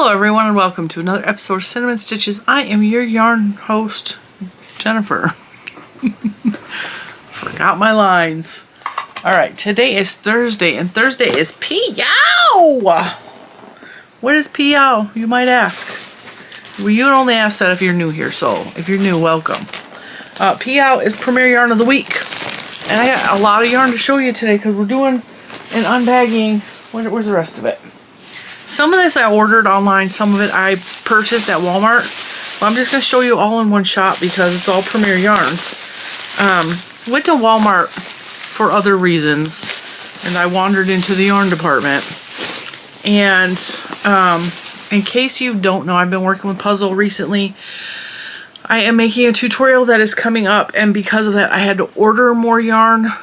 Hello everyone and welcome to another episode of Cinnamon Stitches. I am your yarn host, Jennifer. Forgot my lines. Alright, today is Thursday and Thursday is PYOW! What is PYOW, you might ask? Well, you would only ask that if you're new here, so if you're new, welcome. PYOW is Premier Yarn of the Week. And I got a lot of yarn to show you today because we're doing an unbagging. Where's the rest of it? Some of this I ordered online, some of it I purchased at Walmart. But I'm just going to show you all in one shot because it's all Premier Yarns. Went to Walmart for other reasons, and I wandered into the yarn department. And in case you don't know, I've been working with Puzzle recently. I am making a tutorial that is coming up, and because of that I had to order more yarn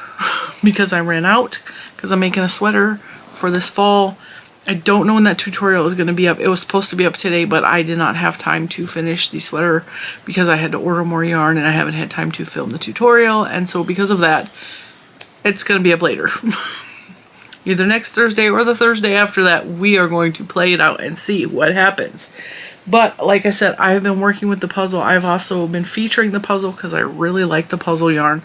because I ran out, because I'm making a sweater for this fall. I don't know when that tutorial is going to be up. It was supposed to be up today, but I did not have time to finish the sweater because I had to order more yarn and I haven't had time to film the tutorial. And so because of that, it's going to be up later. Either next Thursday or the Thursday after that, we are going to play it out and see what happens. But like I said, I have been working with the Puzzle. I've also been featuring the Puzzle because I really like the Puzzle yarn.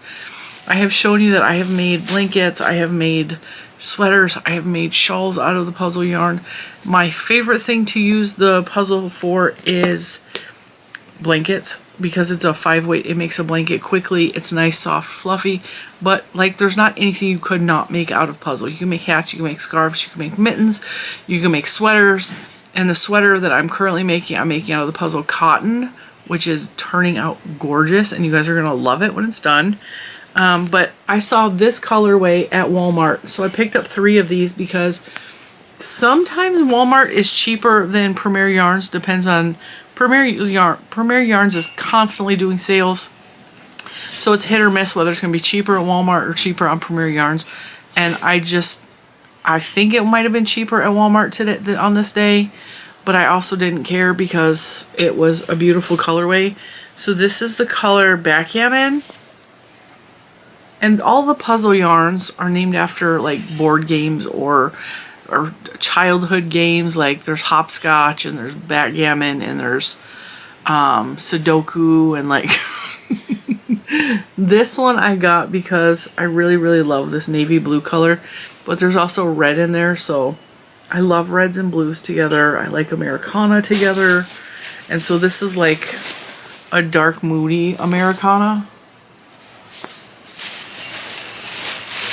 I have shown you that I have made blankets, I have made sweaters, I have made shawls out of the Puzzle yarn. My favorite thing to use the Puzzle for is blankets because it's a 5-weight. It makes a blanket quickly. It's nice, soft, fluffy, but like there's not anything you could not make out of Puzzle. You can make hats, you can make scarves, you can make mittens, you can make sweaters. And the sweater that I'm currently making, I'm making out of the Puzzle cotton, which is turning out gorgeous, and you guys are gonna love it when it's done. But I saw this colorway at Walmart, so I picked up 3 of these because sometimes Walmart is cheaper than Premier Yarns. Depends on Premier Yarns is constantly doing sales, so it's hit or miss whether it's going to be cheaper at Walmart or cheaper on Premier Yarns. And I think it might have been cheaper at Walmart today on this day, but I also didn't care because it was a beautiful colorway. So this is the color Backgammon. And all the Puzzle yarns are named after like board games or childhood games. Like there's hopscotch and there's backgammon and there's Sudoku and like this one I got because I really love this navy blue color, but there's also red in there, so I love reds and blues together. I like Americana together, and so this is like a dark moody Americana.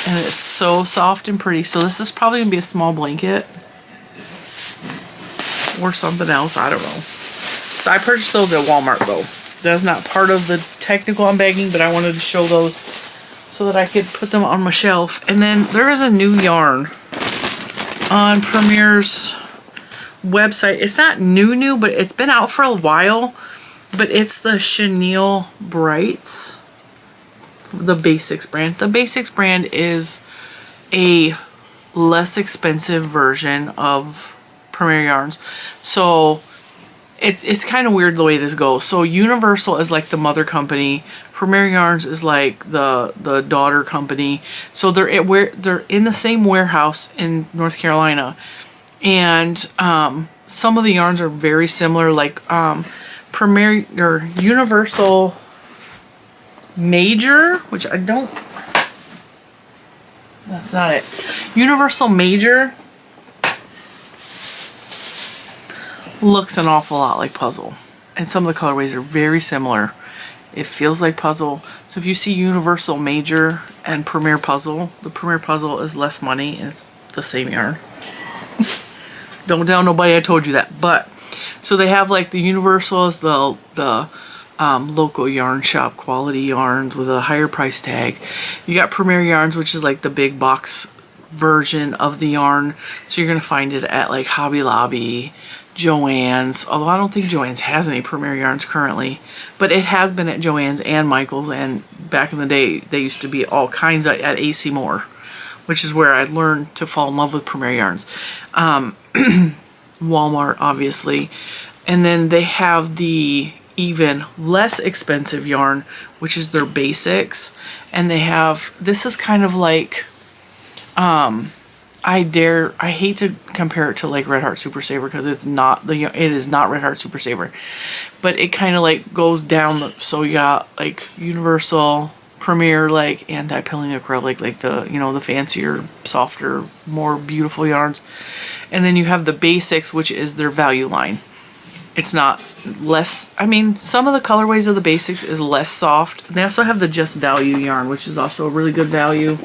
And it's so soft and pretty. So this is probably going to be a small blanket. Or something else. I don't know. So I purchased those at Walmart though. That's not part of the technical unbagging, but I wanted to show those so that I could put them on my shelf. And then there is a new yarn on Premier's website. It's not new, but it's been out for a while. But it's the Chenille Brights. The Basix brand. The Basix brand is a less expensive version of Premier Yarns. So it's kind of weird the way this goes. So Universal is like the mother company. Premier Yarns is like the daughter company. So they're in the same warehouse in North Carolina. And some of the yarns are very similar, like Premier or Universal Major, which I don't, that's not it. Universal Major looks an awful lot like Puzzle, and some of the colorways are very similar. It feels like Puzzle. So if you see Universal Major and Premier Puzzle, the Premier Puzzle is less money and it's the same yarn. Don't tell nobody I told you that. But so they have like the Universal is the local yarn shop quality yarns with a higher price tag. You got Premier Yarns, which is like the big box version of the yarn. So you're going to find it at like Hobby Lobby, Joann's, although I don't think Joann's has any Premier Yarns currently, but it has been at Joann's and Michael's, and back in the day they used to be all kinds at AC Moore, which is where I learned to fall in love with Premier Yarns. Walmart, obviously. And then they have the even less expensive yarn, which is their Basix, and they have, this is kind of like I hate to compare it to like Red Heart Super Saver because it is not Red Heart Super Saver, but it kind of like goes down. So you got like Universal Premier, like anti-pilling acrylic, like the, you know, the fancier, softer, more beautiful yarns. And then you have the Basix, which is their value line. It's not less, I mean, some of the colorways of the Basix is less soft. And they also have the Just Value yarn, which is also a really good value,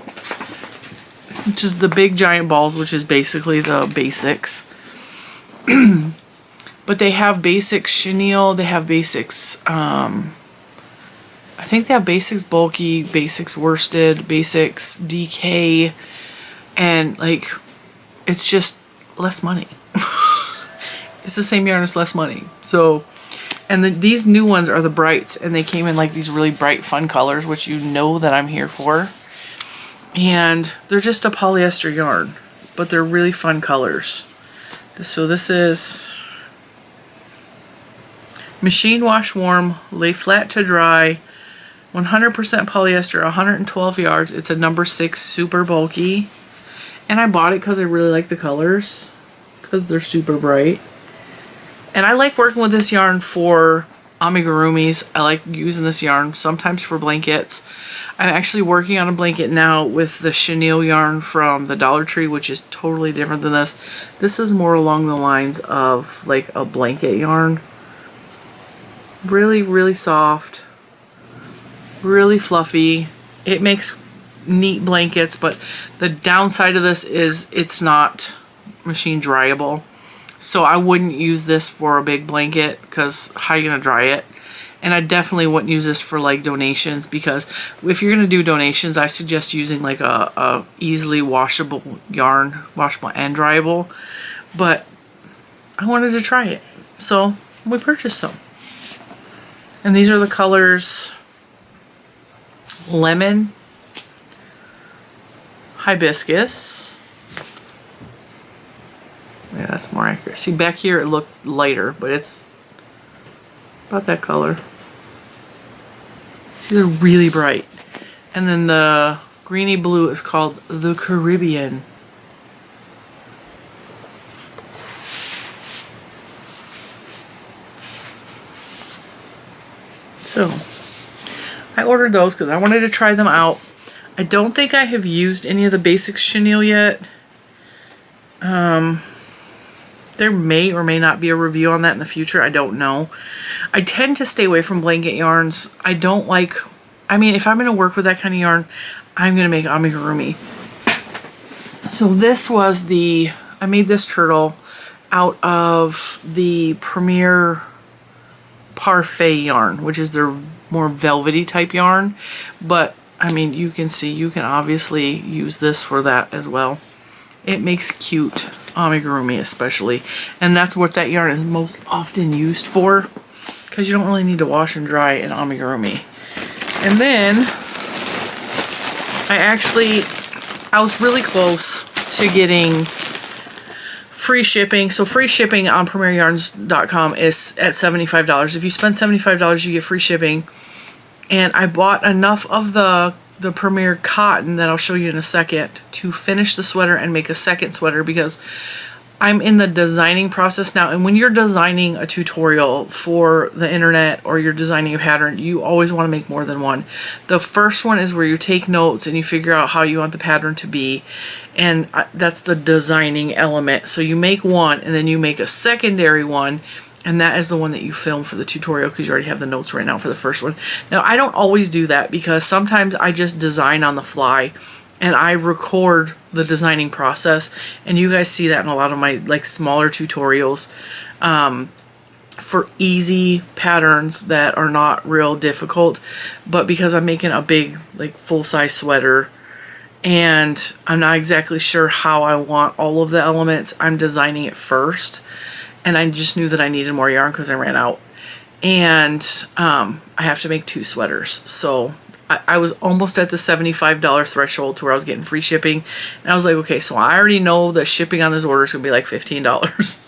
which is the big giant balls, which is basically the Basix. But they have Basix chenille, they have Basix, I think they have Basix bulky, Basix worsted, Basix DK, and like, it's just less money. It's the same yarn, it's less money. So, and these new ones are the brights, and they came in like these really bright, fun colors, which you know that I'm here for. And they're just a polyester yarn, but they're really fun colors. So this is machine wash warm, lay flat to dry, 100% polyester, 112 yards. It's a number 6, super bulky. And I bought it because I really like the colors, because they're super bright. And I like working with this yarn for amigurumis. I like using this yarn sometimes for blankets. I'm actually working on a blanket now with the chenille yarn from the Dollar Tree, which is totally different than this. This is more along the lines of like a blanket yarn. Really, really soft. Really fluffy. It makes neat blankets, but the downside of this is it's not machine dryable. So I wouldn't use this for a big blanket because how are you gonna dry it? And I definitely wouldn't use this for like donations, because if you're gonna do donations, I suggest using like a easily washable yarn, washable and dryable. But I wanted to try it, so we purchased some. And these are the colors: lemon, hibiscus. Yeah, that's more accurate. See, back here it looked lighter, but it's about that color. See, they're really bright. And then the greeny blue is called the Caribbean. So, I ordered those because I wanted to try them out. I don't think I have used any of the Basix chenille yet. There may or may not be a review on that in the future. I don't know. I tend to stay away from blanket yarns. I don't like, I mean, if I'm going to work with that kind of yarn, I'm going to make amigurumi. So this was I made this turtle out of the Premier Parfait yarn, which is their more velvety type yarn. But, I mean, you can see, you can obviously use this for that as well. It makes cute amigurumi especially, and that's what that yarn is most often used for, because you don't really need to wash and dry an amigurumi. And then I was really close to getting free shipping. So free shipping on premieryarns.com is at $75. If you spend $75, you get free shipping. And I bought enough of the Premier cotton that I'll show you in a second to finish the sweater and make a second sweater, because I'm in the designing process now. And when you're designing a tutorial for the internet or you're designing a pattern, you always want to make more than one. The first one is where you take notes and you figure out how you want the pattern to be. And that's the designing element. So you make one and then you make a secondary one. And that is the one that you film for the tutorial, because you already have the notes right now for the first one. Now, I don't always do that, because sometimes I just design on the fly and I record the designing process. And you guys see that in a lot of my like smaller tutorials for easy patterns that are not real difficult. But because I'm making a big like full-size sweater and I'm not exactly sure how I want all of the elements, I'm designing it first. And I just knew that I needed more yarn because I ran out. And I have to make 2 sweaters. So I was almost at the $75 threshold to where I was getting free shipping. And I was like, okay, so I already know the shipping on this order is going to be like $15.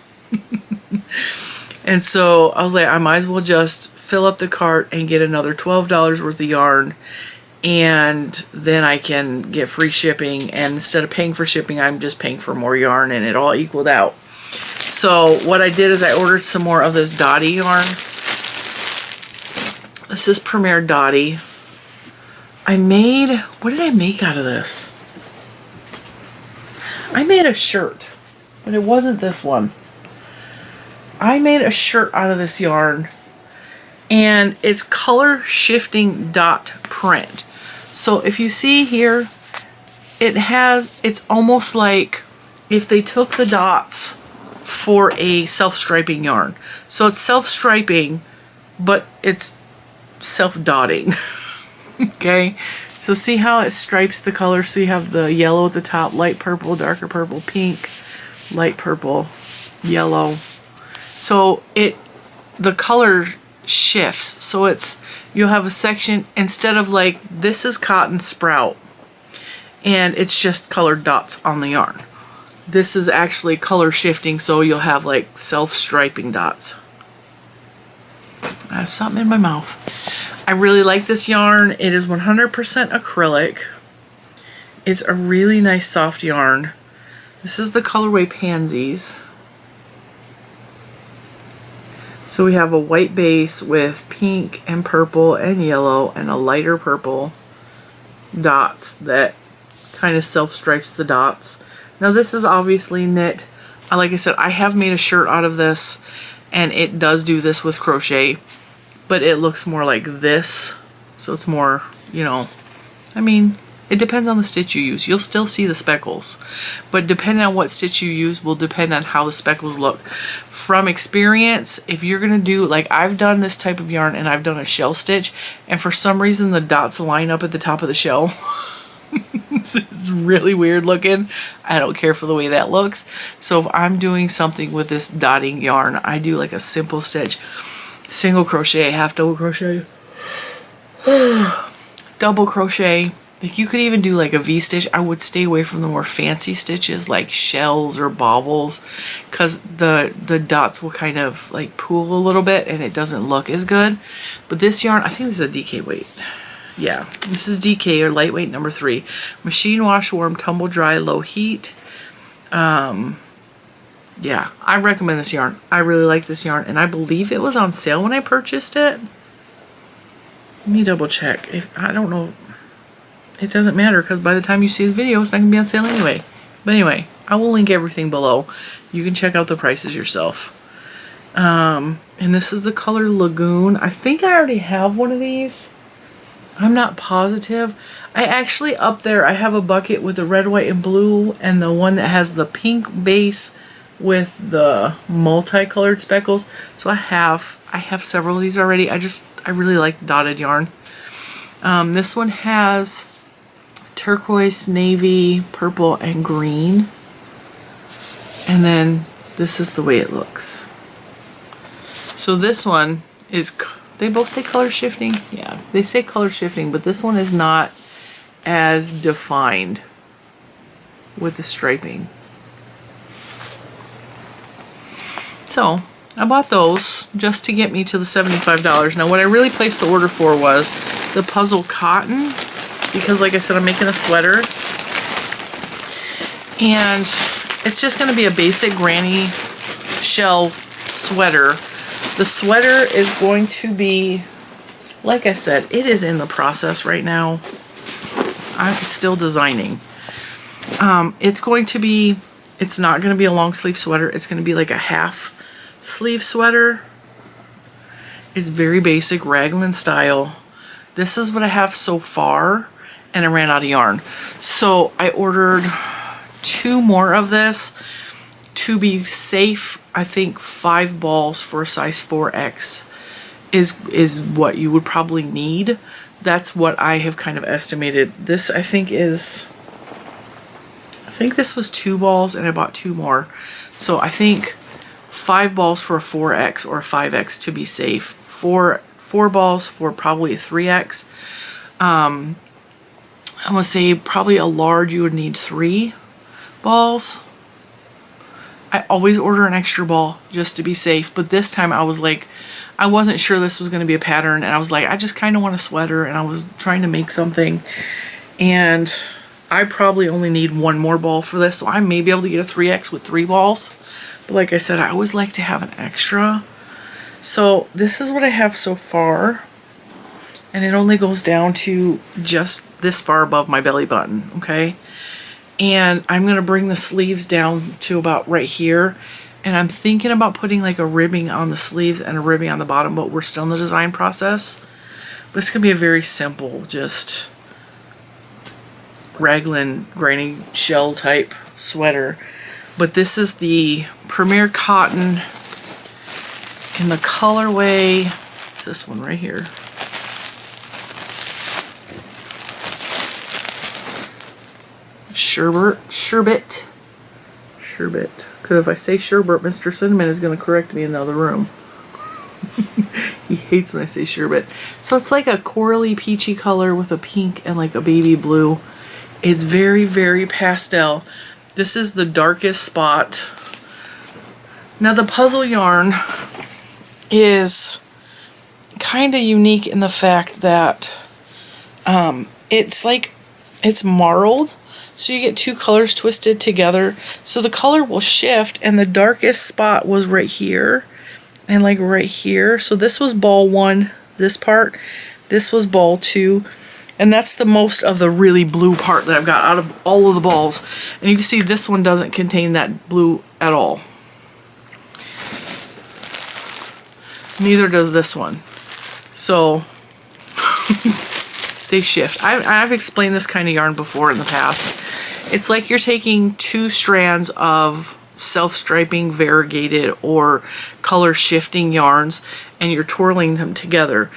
And so I was like, I might as well just fill up the cart and get another $12 worth of yarn and then I can get free shipping, and instead of paying for shipping, I'm just paying for more yarn, and it all equaled out. So what I did is I ordered some more of this Dottie yarn. This is Premier Dottie. I made, what did I make out of this? I made a shirt, but it wasn't this one. I made a shirt out of this yarn, and it's color shifting dot print. So if you see here, it's almost like if they took the dots for a self-striping yarn. So it's self-striping, but it's self-dotting. Okay, so see how it stripes the color? So you have the yellow at the top, light purple, darker purple, pink, light purple, yellow. So the color shifts. So you'll have a section, instead of like, this is cotton sprout, and it's just colored dots on the yarn. This is actually color shifting, so you'll have like self-striping dots. I have something in my mouth. I really like this yarn. It is 100% acrylic. It's a really nice soft yarn. This is the colorway Pansies. So we have a white base with pink and purple and yellow and a lighter purple dots that kind of self-stripes the dots. Now this is obviously knit. Like I said, I have made a shirt out of this, and it does do this with crochet, but it looks more like this. So it's more, you know, I mean, it depends on the stitch you use. You'll still see the speckles, but depending on what stitch you use will depend on how the speckles look. From experience, if you're gonna do, like I've done this type of yarn and I've done a shell stitch, and for some reason the dots line up at the top of the shell. It's really weird looking. I don't care for the way that looks. So if I'm doing something with this dotting yarn, I do like a simple stitch, single crochet, half double crochet, double crochet. Like you could even do like a V-stitch. I would stay away from the more fancy stitches like shells or baubles, because the dots will kind of like pool a little bit and it doesn't look as good. But this yarn, I think this is a DK weight. Yeah, this is DK, or lightweight number 3. Machine wash, warm, tumble dry, low heat. Yeah, I recommend this yarn. I really like this yarn, and I believe it was on sale when I purchased it. Let me double check. I don't know. It doesn't matter, because by the time you see this video, it's not going to be on sale anyway. But anyway, I will link everything below. You can check out the prices yourself. And this is the color Lagoon. I think I already have one of these. I'm not positive. I actually, up there, I have a bucket with the red, white, and blue, and the one that has the pink base with the multicolored speckles. So I have several of these already. I really like the dotted yarn. This one has turquoise, navy, purple, and green. And then this is the way it looks. So this one is, they both say color shifting. Yeah, they say color shifting, but this one is not as defined with the striping. So I bought those just to get me to the $75. Now what I really placed the order for was the puzzle cotton, because like I said, I'm making a sweater, and it's just going to be a basic granny shell sweater. The sweater is going to be, like I said, it is in the process right now. I'm still designing. It's not going to be a long sleeve sweater. It's going to be like a half sleeve sweater. It's very basic raglan style. This is what I have so far, and I ran out of yarn. So I ordered 2 more of this to be safe. I think 5 balls for a size 4X is what you would probably need. That's what I have kind of estimated. This I think this was 2 balls, and I bought 2 more. So I think 5 balls for a 4X or a 5X to be safe. 4 balls for probably a 3X. I'm gonna say probably a large you would need 3 balls. I always order an extra ball just to be safe, but this time I was I wasn't sure this was going to be a pattern, and I was like, I just kind of want a sweater, and I was trying to make something, and I probably only need one more ball for this, so I may be able to get a 3X with 3 balls. But like I said, I always like to have an extra. So this is what I have so far, and it only goes down to just this far above my belly button, okay? And I'm going to bring the sleeves down to about right here. And I'm thinking about putting like a ribbing on the sleeves and a ribbing on the bottom, but we're still in the design process. But it's going to be a very simple, just raglan granny shell type sweater. But this is the Premier Cotton in the colorway. It's this one right here. Sherbet. Because if I say sherbet, Mr. Cinnamon is going to correct me in the other room. He hates when I say sherbet. So it's like a corally peachy color with a pink and like a baby blue. It's very, very pastel. This is the darkest spot. Now the puzzle yarn is kind of unique in the fact that it's marled. So you get 2 colors twisted together. So the color will shift, and the darkest spot was right here and like right here. So this was ball 1, this part. This was ball 2. And that's the most of the really blue part that I've got out of all of the balls. And you can see this one doesn't contain that blue at all. Neither does this one. So they shift. I've explained this kind of yarn before in the past. It's like you're taking 2 strands of self-striping, variegated, or color shifting yarns, and you're twirling them together.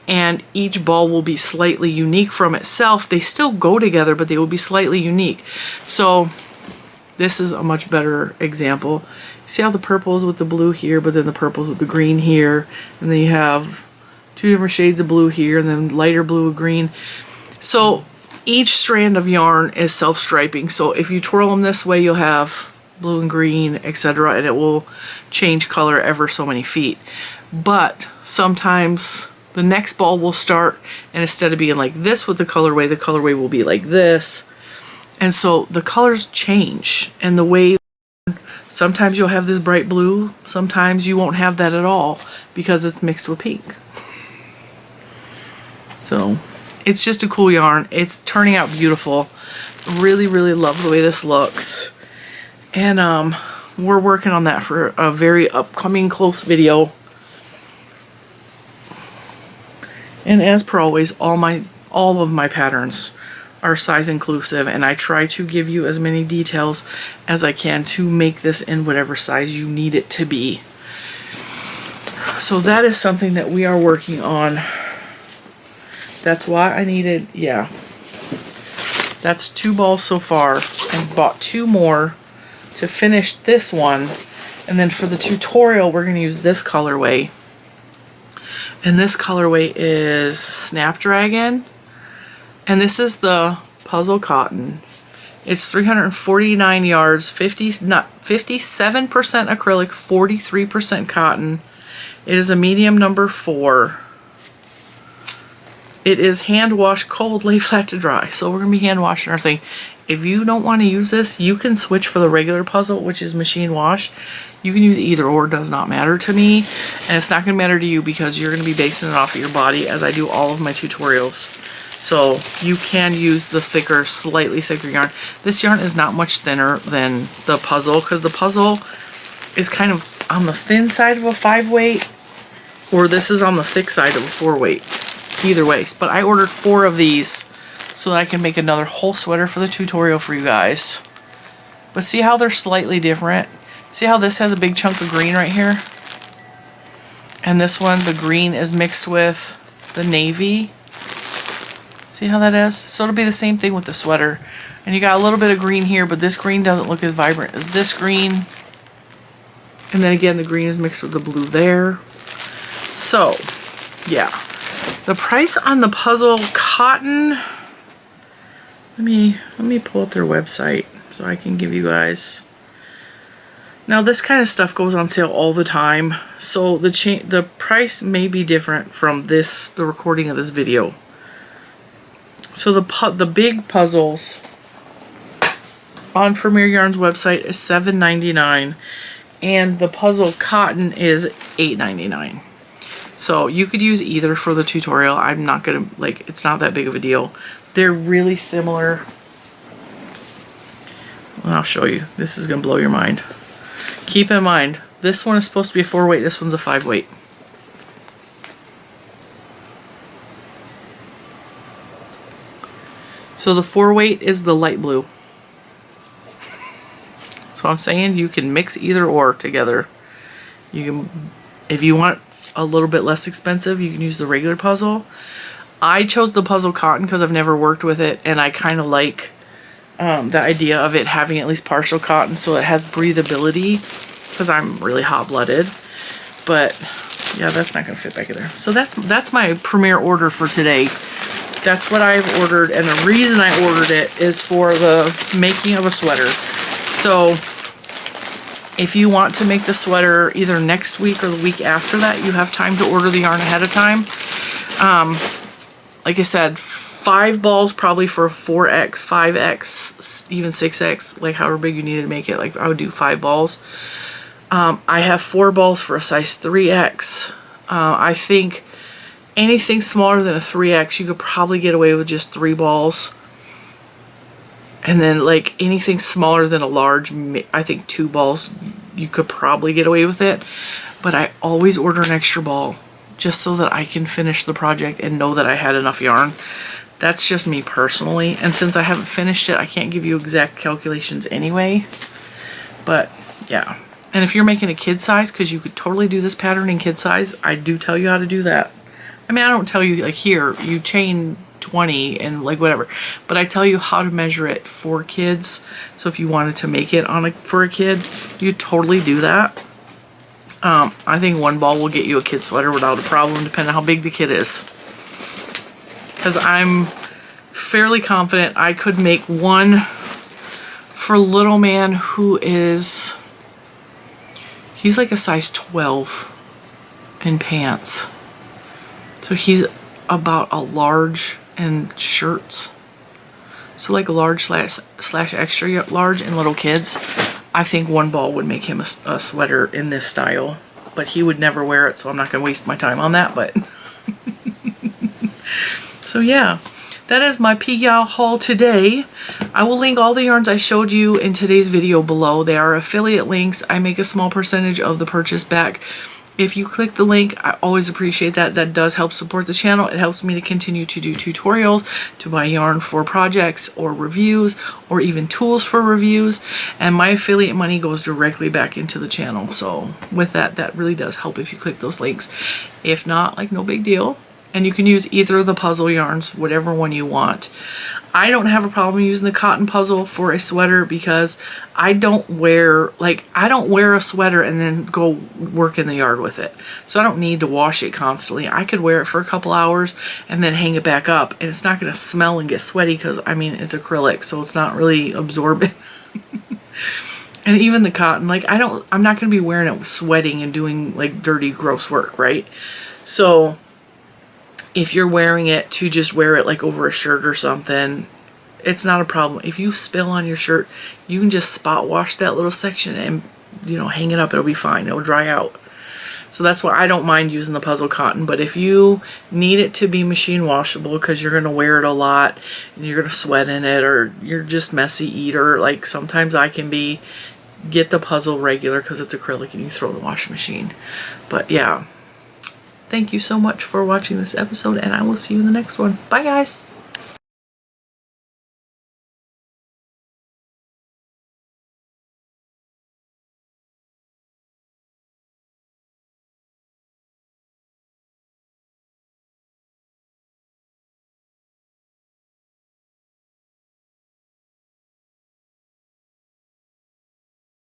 And each ball will be slightly unique from itself. They still go together, but they will be slightly unique. So this is a much better example. See how the purple is with the blue here, but then the purple is with the green here, and then you have 2 different shades of blue here, and then lighter blue with green. So each strand of yarn is self-striping. So if you twirl them this way, you'll have blue and green, etc., and it will change color ever so many feet. But sometimes the next ball will start, and instead of being like this with the colorway will be like this. And so the colors change, and the way sometimes you'll have this bright blue, sometimes you won't have that at all because it's mixed with pink. So it's just a cool yarn. It's turning out beautiful. Really, really love the way this looks. And we're working on that for a very upcoming close video. And as per always, all of my patterns are size inclusive, and I try to give you as many details as I can to make this in whatever size you need it to be. So that is something that we are working on. That's why I needed, yeah. That's 2 balls so far, and bought 2 more to finish this one. And then for the tutorial, we're going to use this colorway. And this colorway is Snapdragon. And this is the puzzle cotton. It's 349 yards, 57% acrylic, 43% cotton. It is a medium number 4. It is hand wash, cold, lay flat to dry. So we're going to be hand washing our thing. If you don't want to use this, you can switch for the regular puzzle, which is machine wash. You can use either or, does not matter to me. And it's not going to matter to you because you're going to be basing it off of your body as I do all of my tutorials. So you can use the thicker, slightly thicker yarn. This yarn is not much thinner than the puzzle because the puzzle is kind of on the thin side of a 5 weight, or this is on the thick side of a 4 weight. Either way, but I ordered 4 of these so that I can make another whole sweater for the tutorial for you guys. But see how they're slightly different? See how this has a big chunk of green right here? And this one, the green is mixed with the navy. See how that is? So it'll be the same thing with the sweater. And you got a little bit of green here, but this green doesn't look as vibrant as this green. And then again, the green is mixed with the blue there. So, yeah. The price on the puzzle cotton, let me pull up their website so I can give you guys. Now this kind of stuff goes on sale all the time, so the price may be different from the recording of this video. So the big puzzles on Premier Yarns website is $7.99, and the puzzle cotton is $8.99. So you could use either for the tutorial. I'm not gonna, like, it's not that big of a deal. They're really similar. And I'll show you. This is gonna blow your mind. Keep in mind, this one is supposed to be a 4-weight, this one's a 5-weight. So the 4-weight is the light blue. So I'm saying you can mix either or together. You can, if you want a little bit less expensive, you can use the regular puzzle. I chose the puzzle cotton because I've never worked with it, and I kind of like the idea of it having at least partial cotton, so it has breathability, because I'm really hot-blooded. But yeah, that's not gonna fit back in there. So that's my Premier order for today. That's what I've ordered, and the reason I ordered it is for the making of a sweater. So if you want to make the sweater either next week or the week after that, you have time to order the yarn ahead of time. Like I said, 5 balls probably for a 4X, 5X, even 6X, like however big you need to make it. Like I would do 5 balls. I have 4 balls for a size 3X. I think anything smaller than a 3X, you could probably get away with just 3 balls. And then like anything smaller than a large, I think 2 balls, you could probably get away with it. But I always order an extra ball just so that I can finish the project and know that I had enough yarn. That's just me personally. And since I haven't finished it, I can't give you exact calculations anyway. But yeah. And if you're making a kid size, because you could totally do this pattern in kid size, I do tell you how to do that. I mean, I don't tell you like here, you chain 20 and like whatever, but I tell you how to measure it for kids. So if you wanted to make it for a kid, you totally do that. I think 1 ball will get you a kid sweater without a problem, depending on how big the kid is. Because I'm fairly confident I could make one for little man who is, he's like a size 12 in pants. So he's about a large in shirts. So like a large slash extra large in little kids. I think 1 ball would make him a sweater in this style. But he would never wear it, so I'm not going to waste my time on that. But so yeah, that is my PYOW haul today. I will link all the yarns I showed you in today's video below. They are affiliate links. I make a small percentage of the purchase back. If you click the link, I always appreciate that. That does help support the channel. It helps me to continue to do tutorials, to buy yarn for projects or reviews, or even tools for reviews. And my affiliate money goes directly back into the channel. So with that, that really does help if you click those links. If not, like no big deal. And you can use either of the puzzle yarns, whatever one you want. I don't have a problem using the cotton puzzle for a sweater because I don't wear a sweater and then go work in the yard with it. So I don't need to wash it constantly. I could wear it for a couple hours and then hang it back up, and it's not going to smell and get sweaty because, I mean, it's acrylic, so it's not really absorbent. And even the cotton, like I'm not going to be wearing it sweating and doing like dirty, gross work, right? So if you're wearing it to just wear it like over a shirt or something, it's not a problem. If you spill on your shirt, you can just spot wash that little section and, you know, hang it up. It'll be fine. It'll dry out. So that's why I don't mind using the puzzle cotton. But if you need it to be machine washable because you're going to wear it a lot and you're going to sweat in it, or you're just messy eater, like sometimes I can be, get the puzzle regular because it's acrylic and you throw in the washing machine. But yeah. Thank you so much for watching this episode, and I will see you in the next one. Bye, guys.